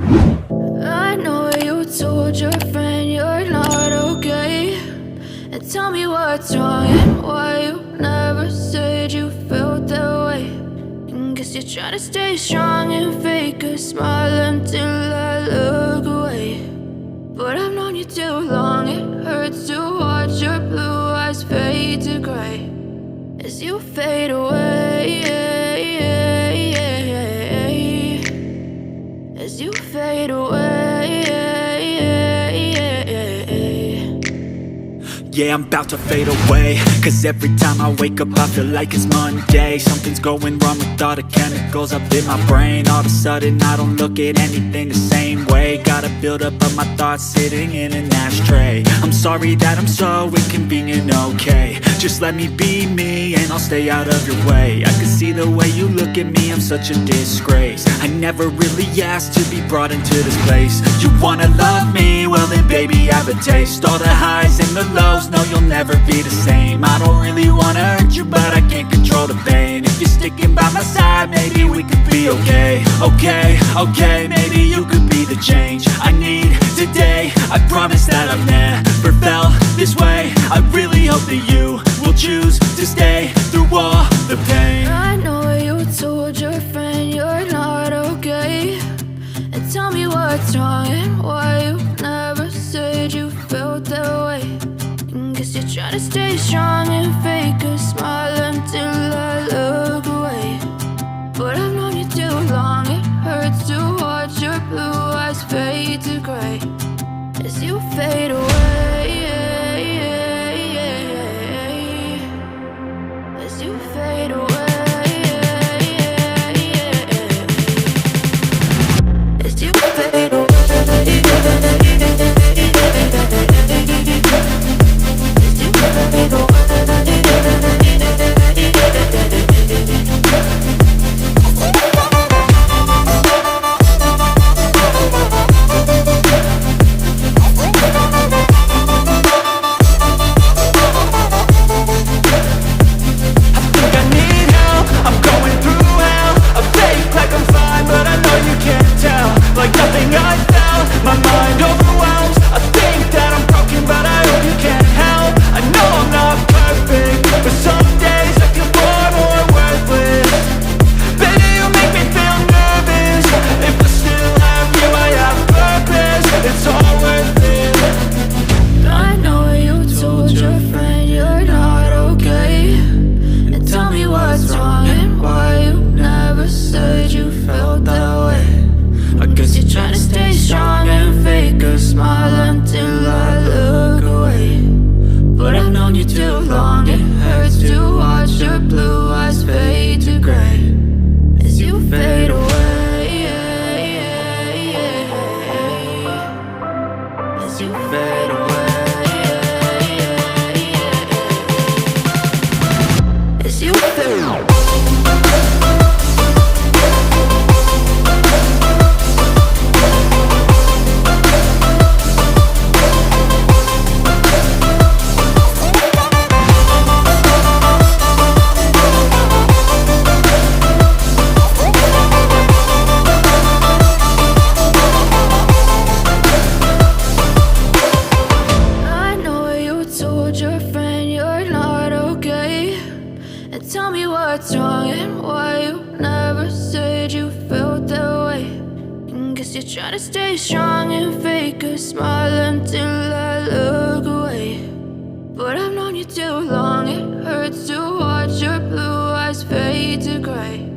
I know you told your friend you're not okay, and tell me what's wrong and why you never said you felt that way. And guess you're trying to stay strong and fake a smile until I look away. But I've known you too long, it hurts to watch your blue eyes fade to gray as you fade away, as you fade away. Yeah, I'm about to fade away, cause every time I wake up I feel like it's Monday. Something's going wrong with all the chemicals up in my brain. All of a sudden I don't look at anything the same way. Got a buildup of my thoughts sitting in an ashtray. I'm sorry that I'm so inconvenient, okay. Just let me be me and I'll stay out of your way. I can see the way you look at me, I'm such a disgrace. I never really asked to be brought into this place. You wanna love me? Well then baby have a taste. All the highs and the lows, no you'll never be the same. I don't really wanna hurt you but I can't control the pain. If you're sticking by my side maybe we could be okay. Okay, maybe you could be the change I need today. I promise that I've never felt this way. I really hope that you will choose to stay through all the pain. I know you told your friend you're not okay, and tell me what's wrong and why you never said you felt that way. And guess you're trying to stay strong and fake a smile until I look away. But I've known you too long, it hurts to watch your blue eyes fade to gray as you fade away, as you fade away, as you fade away. Tell me what's wrong and why you never said you felt that way. And guess you're trying to stay strong and fake a smile until I look away. But I've known you too long, it hurts to watch your blue eyes fade to gray